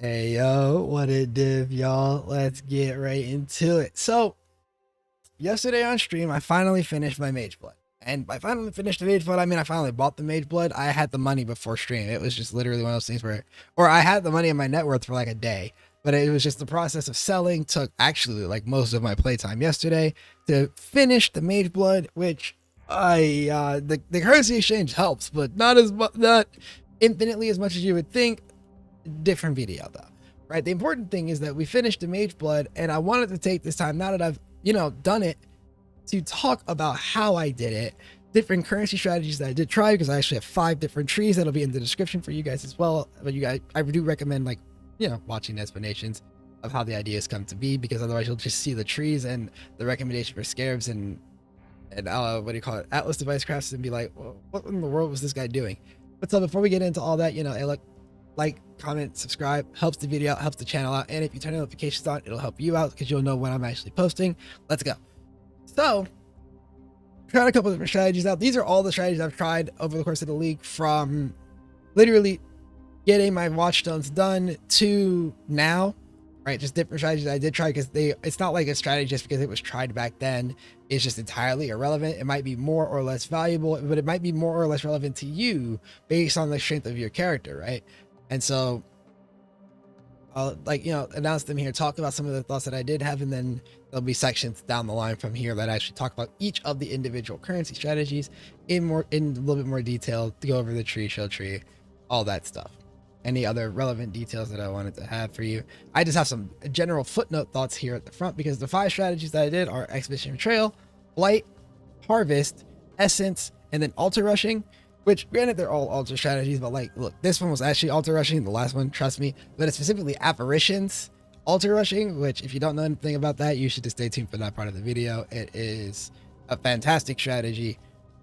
Hey yo, what it div, y'all? Let's get right into it. So, yesterday on stream, I finally finished my Mageblood. And by finally finished the Mageblood, I mean I finally bought the Mageblood. I had the money before stream. It was just literally one of those things where, or I had the money in my net worth for like a day, but it was just the process of selling took actually like most of my playtime yesterday to finish the Mageblood, which the currency exchange helps, but not as much, not infinitely as much as you would think. Different video though, right? The important thing is that we finished the Mageblood, and I wanted to take this time, now that I've done it, to talk about how I did it, different currency strategies that I did try, because I actually have 5 different trees that'll be in the description for you guys as well. But you guys, I do recommend watching the explanations of how the ideas come to be, because otherwise you'll just see the trees and the recommendation for scarabs and what do you call it, Atlas device crafts, and be like, well, what in the world was this guy doing? But so before we get into all that, hey, look, like, comment, subscribe, helps the video out, helps the channel out, and if you turn notifications on, it'll help you out because you'll know when I'm actually posting. Let's go. So, tried a couple different strategies out. These are all the strategies I've tried over the course of the league, from literally getting my watchstones done to now, right? Just different strategies I did try, because it's not like a strategy just because it was tried back then is just entirely irrelevant. It might be more or less valuable, but it might be more or less relevant to you based on the strength of your character, right? And so I'll announce them here, talk about some of the thoughts that I did have, and then there'll be sections down the line from here that actually talk about each of the individual currency strategies in a little bit more detail, to go over the tree, show tree, all that stuff. Any other relevant details that I wanted to have for you. I just have some general footnote thoughts here at the front, because the 5 strategies that I did are Expedition Betrayal, Blight, Harvest, Essence, and then Altar Rushing. Which, granted, they're all altar strategies, but like, look, this one was actually altar rushing, the last one, trust me, but it's specifically apparitions altar rushing, which, if you don't know anything about that, you should just stay tuned for that part of the video. It is a fantastic strategy.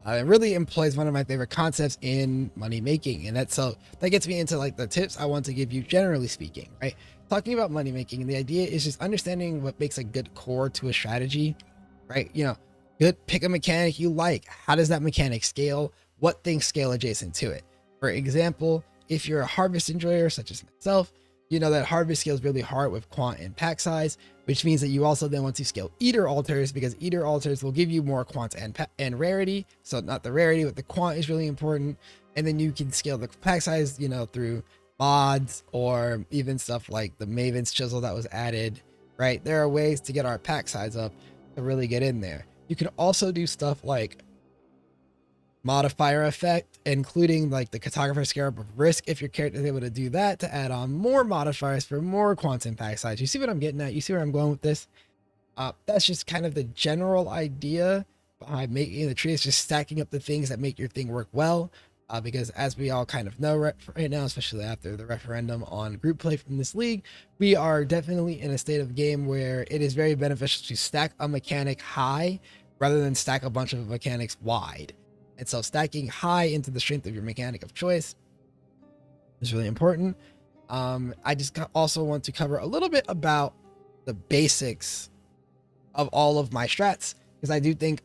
It really employs one of my favorite concepts in money making, and that gets me into like the tips I want to give you, generally speaking, right? Talking about money making, the idea is just understanding what makes a good core to a strategy, right? Pick a mechanic you like. How does that mechanic scale? What things scale adjacent to it? For example, if you're a harvest enjoyer such as myself, you know that harvest scales really hard with quant and pack size, which means that you also then want to scale eater altars, because eater altars will give you more quant and rarity. So not the rarity, but the quant is really important. And then you can scale the pack size, through mods, or even stuff like the Maven's Chisel that was added, right? There are ways to get our pack size up to really get in there. You can also do stuff like modifier effect, including like the Cartographer Scarab of Risk, if your character is able to do that, to add on more modifiers for more quantum pack size. You see what I'm getting at? You see where I'm going with this? That's just kind of the general idea behind making the tree. It's just stacking up the things that make your thing work well, because as we all kind of know right now, especially after the referendum on group play from this league, we are definitely in a state of game where it is very beneficial to stack a mechanic high rather than stack a bunch of mechanics wide. And so stacking high into the strength of your mechanic of choice is really important. I just also want to cover a little bit about the basics of all of my strats, because I do think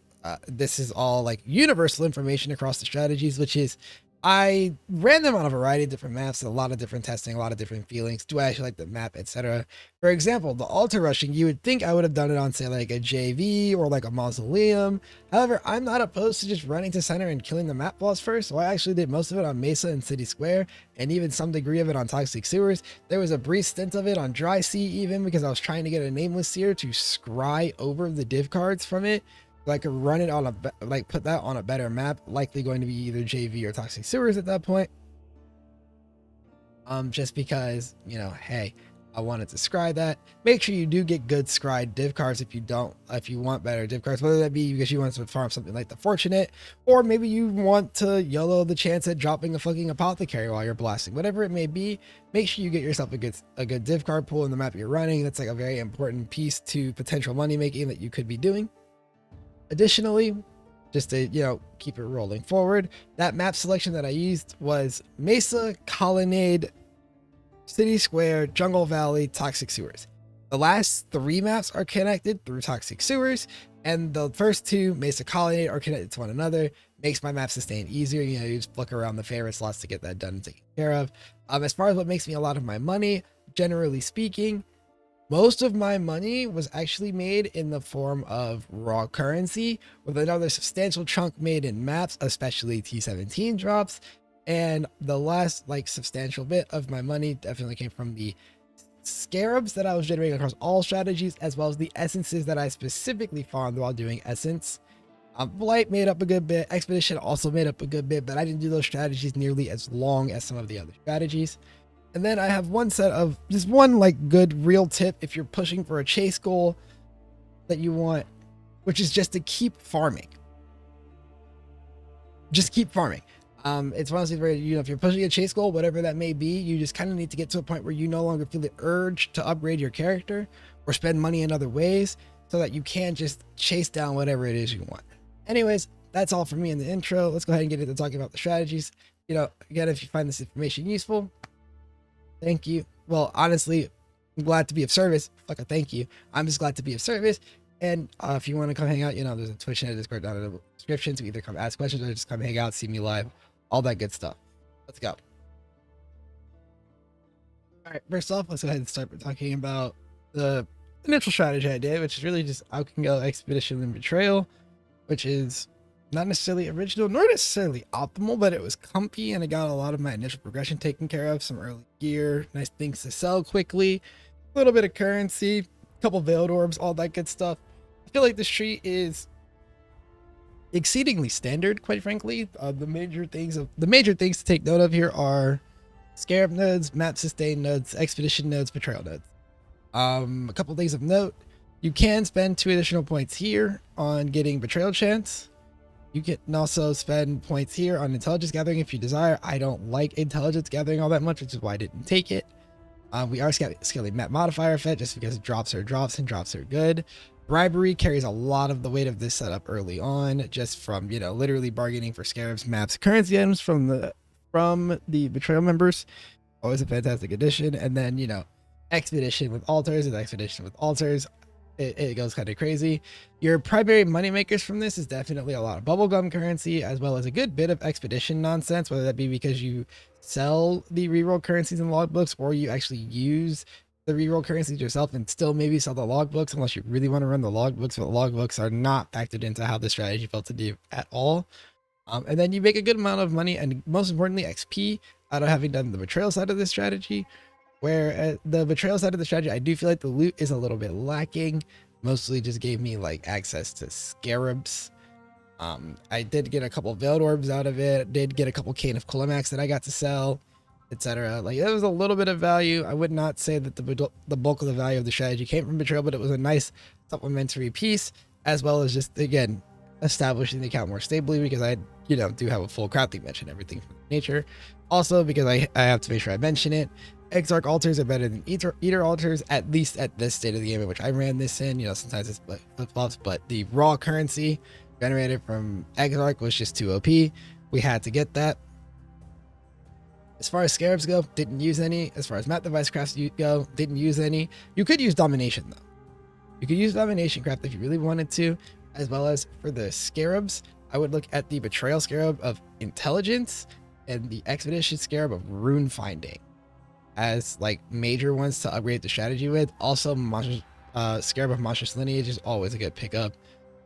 this is all like universal information across the strategies, which is, I ran them on a variety of different maps, a lot of different testing, a lot of different feelings. Do I actually like the map, etc.? For example, the altar rushing, you would think I would have done it on, say, like a JV or like a mausoleum. However, I'm not opposed to just running to center and killing the map boss first. So I actually did most of it on Mesa and City Square, and even some degree of it on Toxic Sewers. There was a brief stint of it on Dry Sea, even because I was trying to get a Nameless Seer to scry over the div cards from it. I could run it on put that on a better map, likely going to be either JV or Toxic Sewers at that point. Just because, hey, I wanted to scry that. Make sure you do get good scried div cards if you want better div cards, whether that be because you want to farm something like the Fortunate, or maybe you want to YOLO the chance at dropping a fucking apothecary while you're blasting. Whatever it may be, make sure you get yourself a good div card pool in the map you're running. That's like a very important piece to potential money making that you could be doing. Additionally, just to keep it rolling forward, that map selection that I used was Mesa, Colonnade, City Square, Jungle Valley, Toxic Sewers. The last 3 maps are connected through Toxic Sewers, and the first 2, Mesa, Colonnade, are connected to one another. Makes my map sustain easier. You just flick around the favorite slots to get that done and taken care of. As far as what makes me a lot of my money, generally speaking, most of my money was actually made in the form of raw currency, with another substantial chunk made in maps, especially T17 drops. And the last like substantial bit of my money definitely came from the scarabs that I was generating across all strategies, as well as the essences that I specifically farmed while doing essence. Blight made up a good bit, Expedition also made up a good bit, but I didn't do those strategies nearly as long as some of the other strategies. And then I have one set of just one like good real tip if you're pushing for a chase goal that you want, which is just to keep farming. Just keep farming. It's honestly very, if you're pushing a chase goal, whatever that may be, you just kind of need to get to a point where you no longer feel the urge to upgrade your character or spend money in other ways, so that you can just chase down whatever it is you want. Anyways, that's all for me in the intro. Let's go ahead and get into talking about the strategies. Again, if you find this information useful, thank you. Well, honestly, I'm glad to be of service. Fuck a thank you. I'm just glad to be of service. And if you want to come hang out, there's a Twitch and a Discord down in the description to either come ask questions or just come hang out, see me live, all that good stuff. Let's go. All right, first off, let's go ahead and start by talking about the initial strategy I did, which is really just out can go Expedition and Betrayal, which is not necessarily original nor necessarily optimal, but it was comfy and I got a lot of my initial progression taken care of, some early gear, nice things to sell quickly, a little bit of currency, a couple veiled orbs, all that good stuff. I feel like this tree is exceedingly standard, quite frankly. The major things to take note of here are scarab nodes, map sustain nodes, expedition nodes, betrayal nodes. A couple things of note: you can spend 2 additional points here on getting betrayal chance. You can also spend points here on intelligence gathering if you desire. I don't like intelligence gathering all that much, which is why I didn't take it. We are scaling map modifier effect just because drops are drops and drops are good. Bribery carries a lot of the weight of this setup early on, just from literally bargaining for scarabs, maps, currency items from the betrayal members. Always a fantastic addition. And then expedition with altars and expedition with altars. It goes kind of crazy. Your primary money makers from this is definitely a lot of bubblegum currency, as well as a good bit of expedition nonsense, whether that be because you sell the reroll currencies in logbooks, or you actually use the reroll currencies yourself and still maybe sell the logbooks, unless you really want to run the logbooks. But logbooks are not factored into how the strategy felt to do at all. And then you make a good amount of money and, most importantly, XP out of having done the betrayal side of this strategy. Where at the betrayal side of the strategy, I do feel like the loot is a little bit lacking. Mostly just gave me like access to scarabs. I did get a couple veiled orbs out of it. Did get a couple cane of Kolimax that I got to sell, etc. Like, there was a little bit of value. I would not say that the bulk of the value of the strategy came from betrayal, but it was a nice supplementary piece, as well as just, again, establishing the account more stably, because I do have a full crafting bench and everything from nature. Also, because I have to make sure I mention it, Exarch altars are better than Eater altars, at least at this state of the game in which I ran this in. Sometimes it's flip-flops, but the raw currency generated from Exarch was just too OP. We had to get that. As far as scarabs go, didn't use any. As far as map device crafts go, didn't use any. You could use domination though. You could use domination craft if you really wanted to, as well as for the scarabs, I would look at the betrayal scarab of intelligence and the expedition scarab of rune finding as like major ones to upgrade the strategy with. Also, scarab of monstrous lineage is always a good pickup,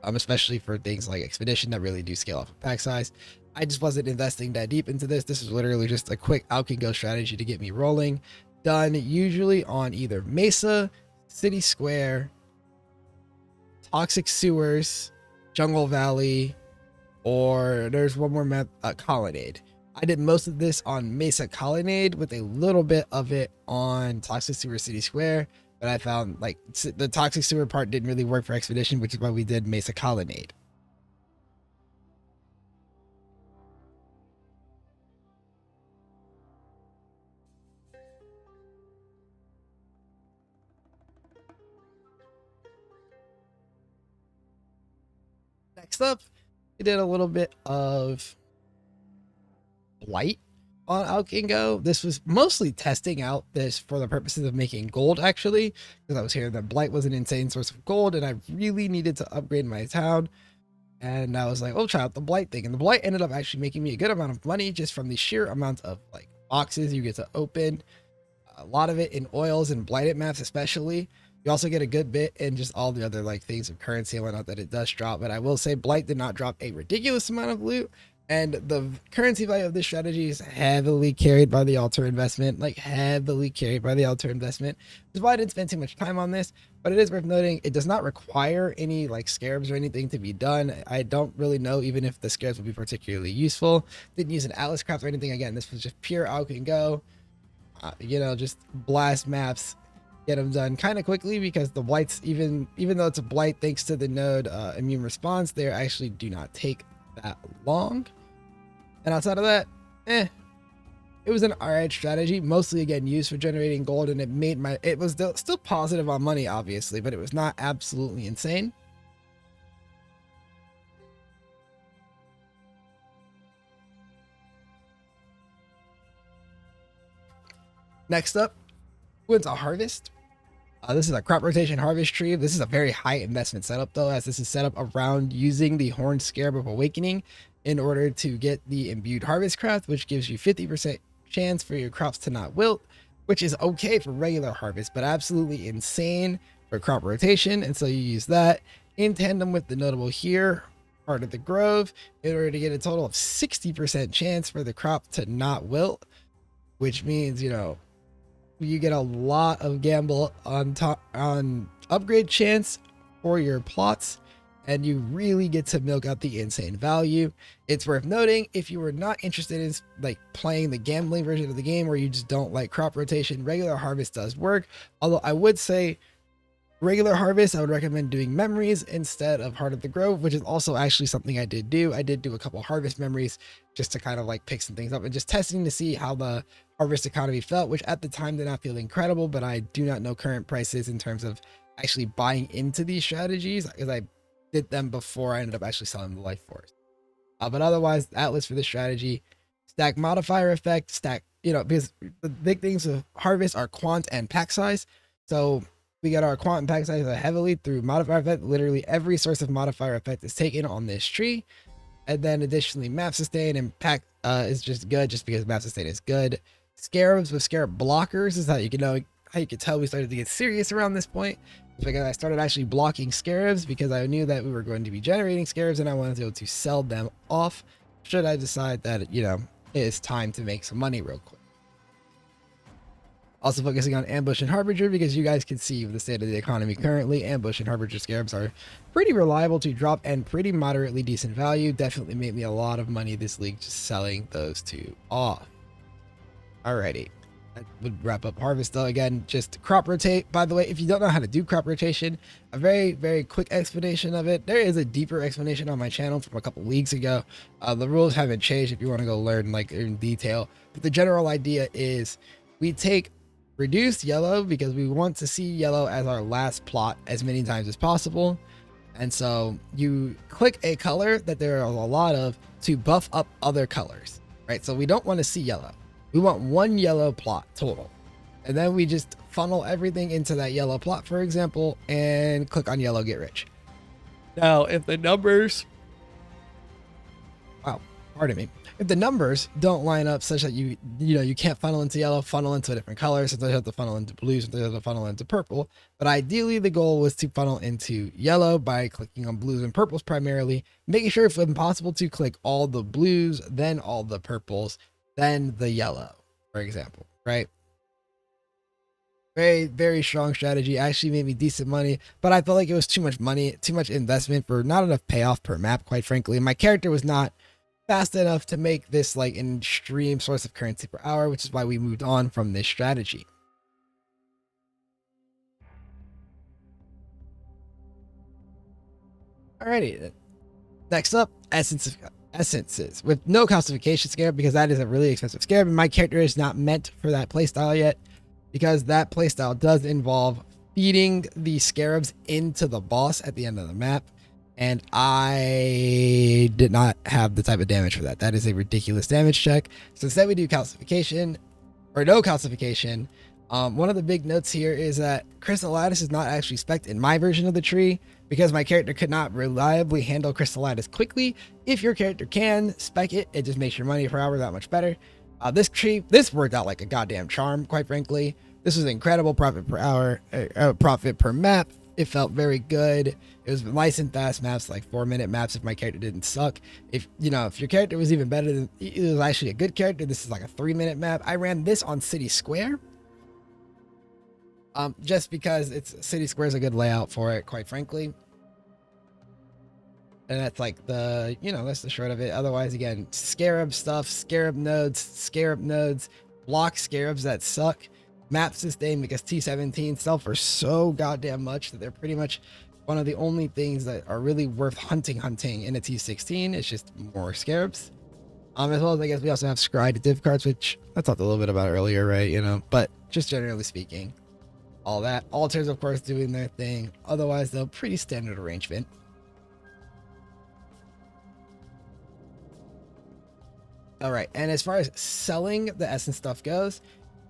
especially for things like expedition that really do scale off of pack size. I just wasn't investing that deep into this. This is literally just a quick out can go strategy to get me rolling, done usually on either Mesa, City Square, Toxic Sewers, Jungle Valley, or there's one more map, Colonnade. I did most of this on Mesa Colonnade with a little bit of it on Toxic Sewer City Square, but I found like the Toxic Sewer part didn't really work for Expedition, which is why we did Mesa Colonnade. Next up, we did a little bit of Blight on Alkingo. This was mostly testing out this for the purposes of making gold, actually, because I was hearing that Blight was an insane source of gold and I really needed to upgrade my town. And I was like, oh, try out the Blight thing. And the Blight ended up actually making me a good amount of money just from the sheer amount of like boxes you get to open. a lot of it in oils and blighted maps especially. You also get a good bit in just all the other like things of currency and whatnot that it does drop. But I will say Blight did not drop a ridiculous amount of loot. And the currency value of this strategy is heavily carried by the altar investment, like heavily carried by the altar investment. Which is why I didn't spend too much time on this, but it is worth noting it does not require any like scarabs or anything to be done. I don't really know even if the scarabs would be particularly useful. Didn't use an Atlas craft or anything. Again, this was just pure out and go. You know, just blast maps, get them done kind of quickly because the blights, even though it's a blight thanks to the node immune response, they actually do not take that long. And outside of that, it was an alright strategy, mostly again used for generating gold, and it was still positive on money obviously, but it was not absolutely insane. Next up, we went to harvest. This is a crop rotation harvest tree. This is a very high investment setup though, as this is set up around using the Horned Scarab of Awakening in order to get the imbued harvest craft, which gives you 50% chance for your crops to not wilt, which is okay for regular harvest, but absolutely insane for crop rotation. And so you use that in tandem with the notable here, Heart of the Grove, in order to get a total of 60% chance for the crop to not wilt, which means, you know, you get a lot of gamble on upgrade chance for your plots, and you really get to milk out the insane value. It's worth noting, if you were not interested in like playing the gambling version of the game, or you just don't like crop rotation, regular harvest does work. Although I would say regular harvest, I would recommend doing memories instead of Heart of the Grove, which is also actually something I did do. I did do a couple harvest memories just to kind of like pick some things up and just testing to see how the harvest economy felt, which at the time did not feel incredible, but I do not know current prices in terms of actually buying into these strategies, because I did them before I ended up actually selling the Life Force. But otherwise, Atlas for this strategy, stack modifier effect, stack, you know, because the big things of harvest are quant and pack size. So we get our quant and pack size heavily through modifier effect. Literally every source of modifier effect is taken on this tree. And then additionally, map sustain and pack is just good, just because map sustain is good. Scarabs with scarab blockers is how you can know, how you could tell we started to get serious around this point, because I started actually blocking scarabs because I knew that we were going to be generating scarabs and I wanted to be able to sell them off should I decide that, you know, it is time to make some money real quick. Also focusing on ambush and harbinger, because you guys can see the state of the economy currently. Ambush and harbinger scarabs are pretty reliable to drop and pretty moderately decent value. Definitely made me a lot of money this league just selling those two off. Alrighty, that would wrap up harvest though. Again, just crop rotate. By the way, if you don't know how to do crop rotation, a very quick explanation of it. There is a deeper explanation on my channel from a couple leagues ago. The rules haven't changed if you want to go learn like in detail, but the general idea is we take reduced yellow because we want to see yellow as our last plot as many times as possible. And so you click a color that there are a lot of to buff up other colors, right? So we don't want to see yellow. We want one yellow plot total. And then we just funnel everything into that yellow plot, for example, and click on yellow, get rich. Now, if the numbers, if the numbers don't line up such that you can't funnel into yellow, funnel into a different color. Sometimes you have to funnel into blue, sometimes you have to funnel into purple. But ideally, the goal was to funnel into yellow by clicking on blues and purples primarily, making sure if possible to click all the blues, then all the purples, then the yellow, for example, right? Very strong strategy. Actually made me decent money, but I felt like it was too much money, too much investment for not enough payoff per map, quite frankly. And my character was not fast enough to make this like an extreme source of currency per hour, which is why we moved on from this strategy. Alrighty, next up, essences with no calcification scarab, because that is a really expensive scarab and my character is not meant for that playstyle yet, because that playstyle does involve feeding the scarabs into the boss at the end of the map. And I did not have the type of damage for that. That is a ridiculous damage check. So instead we do calcification, or no calcification. One of the big notes here is that Crystal Lattice is not actually spec'd in my version of the tree, because my character could not reliably handle Crystal Lattice quickly. If your character can spec it, it just makes your money per hour that much better. This worked out like a goddamn charm, quite frankly. This was incredible profit per hour, profit per map. It felt very good. It was nice and fast maps, like 4-minute maps if my character didn't suck. If if your character was even better than, it was actually a good character, this is like a 3-minute map. I ran this on City Square. Just because City Square is a good layout for it, quite frankly. And that's like that's the short of it. Otherwise, again, scarab stuff, scarab nodes, block scarabs that suck. Map sustain because T17 sell for so goddamn much that they're pretty much one of the only things that are really worth hunting in a T16. It's just more scarabs. As well as I guess we also have scryed div cards, which I talked a little bit about earlier, right? But just generally speaking, all that. Altars, of course, doing their thing. Otherwise, though, pretty standard arrangement. All right, and as far as selling the essence stuff goes,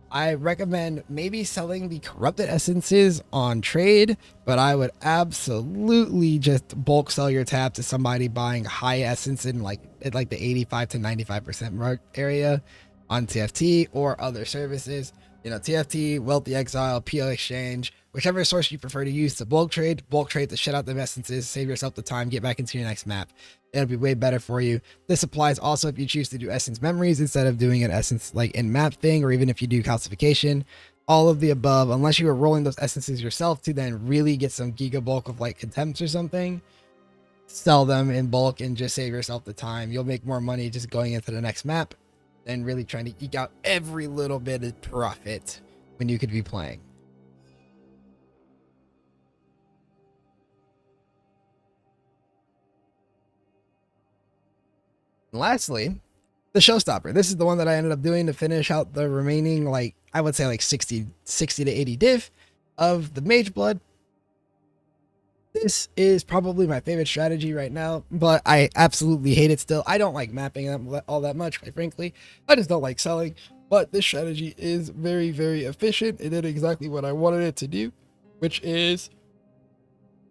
I recommend maybe selling the corrupted essences on trade, but I would absolutely just bulk sell your tab to somebody buying high essence in like the 85 to 95% mark area on TFT or other services. TFT, Wealthy Exile, PO Exchange, whichever source you prefer to use to bulk trade the shit out the essences, save yourself the time, get back into your next map. It'll be way better for you. This applies also if you choose to do essence memories instead of doing an essence like in map thing, or even if you do calcification. All of the above, unless you are rolling those essences yourself to then really get some giga bulk of like contempts or something, sell them in bulk and just save yourself the time. You'll make more money just going into the next map than really trying to eke out every little bit of profit when you could be playing. And lastly, the showstopper. This is the one that I ended up doing to finish out the remaining, like, I would say like 60 to 80 div of the Mageblood. This is probably my favorite strategy right now, but I absolutely hate it still. I don't like mapping all that much, quite frankly. I just don't like selling, but this strategy is very, very efficient. It did exactly what I wanted it to do, which is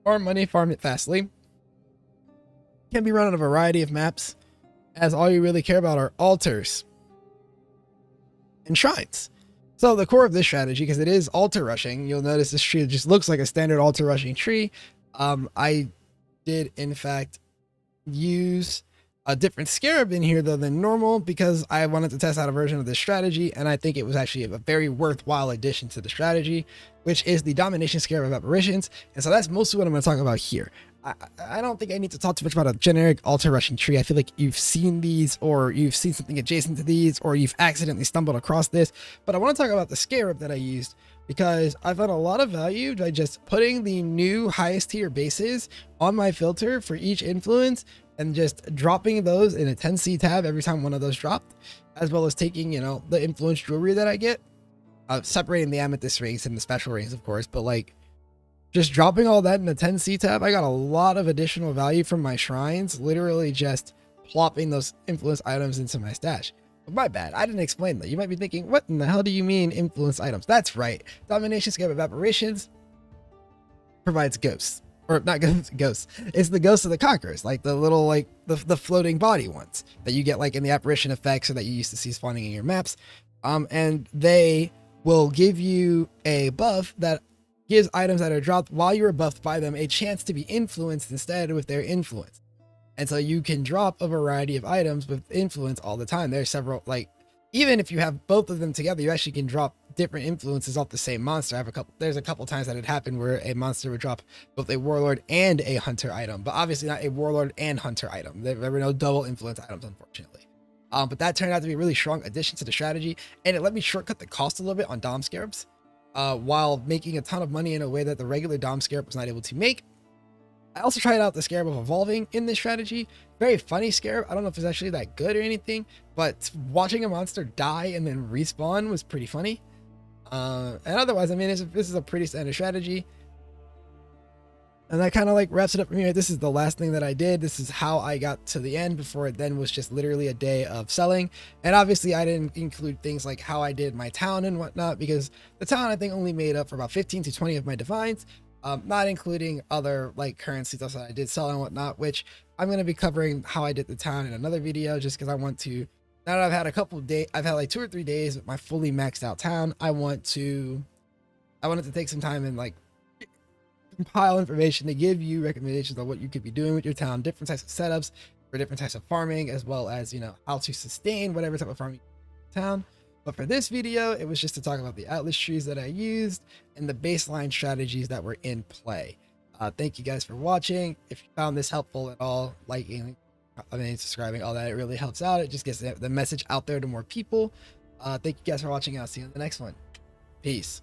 farm money, farm it fastly. Can be run on a variety of maps, as all you really care about are altars and shrines. So the core of this strategy, because it is altar rushing, you'll notice this tree just looks like a standard altar rushing tree. I did in fact use a different scarab in here though than normal because I wanted to test out a version of this strategy, and I think it was actually a very worthwhile addition to the strategy, which is the domination scarab of apparitions. And so that's mostly what I'm going to talk about here. I don't think I need to talk too much about a generic altar rushing tree. I feel like you've seen these, or you've seen something adjacent to these, or you've accidentally stumbled across this. But I want to talk about the scarab that I used, because I found a lot of value by just putting the new highest tier bases on my filter for each influence and just dropping those in a 10C tab every time one of those dropped, as well as taking, the influence jewelry that I get, separating the amethyst rings and the special rings, of course, but like, just dropping all that in the 10C tab, I got a lot of additional value from my shrines, literally just plopping those influence items into my stash. But my bad, I didn't explain that. You might be thinking, what in the hell do you mean influence items? That's right. Domination Scarab of Apparitions provides ghosts. Or not ghosts. It's the ghosts of the conquerors, like the little, like the floating body ones that you get like in the apparition effects, or that you used to see spawning in your maps. And they will give you a buff that gives items that are dropped while you're buffed by them a chance to be influenced instead with their influence. And so you can drop a variety of items with influence all the time. There's several, like, even if you have both of them together, you actually can drop different influences off the same monster. There's a couple times that it happened where a monster would drop both a warlord and a hunter item, but obviously not a warlord and hunter item. There were no double influence items, unfortunately. But that turned out to be a really strong addition to the strategy, and it let me shortcut the cost a little bit on Dom Scarabs, while making a ton of money in a way that the regular Dom Scarab was not able to make. I also tried out the Scarab of Evolving in this strategy. Very funny Scarab. I don't know if it's actually that good or anything, but watching a monster die and then respawn was pretty funny. And otherwise, I mean, this is a pretty standard strategy. And that kind of like wraps it up for me. This is the last thing that I did. This is how I got to the end before it then was just literally a day of selling. And obviously I didn't include things like how I did my town and whatnot, because the town I think only made up for about 15 to 20 of my divines, not including other like currency stuff that I did sell and whatnot, which I'm going to be covering how I did the town in another video, just because I want to, now that I've had a couple days, I've had like 2 or 3 days with my fully maxed out town, I want to I wanted to take some time and like compile information to give you recommendations on what you could be doing with your town, different types of setups for different types of farming, as well as, you know, how to sustain whatever type of farming town. But for this video, it was just to talk about the atlas trees that I used and the baseline strategies that were in play. Thank you guys for watching. If you found this helpful at all, liking, subscribing, all that, it really helps out. It just gets the message out there to more people. Thank you guys for watching. I'll see you in the next one. Peace.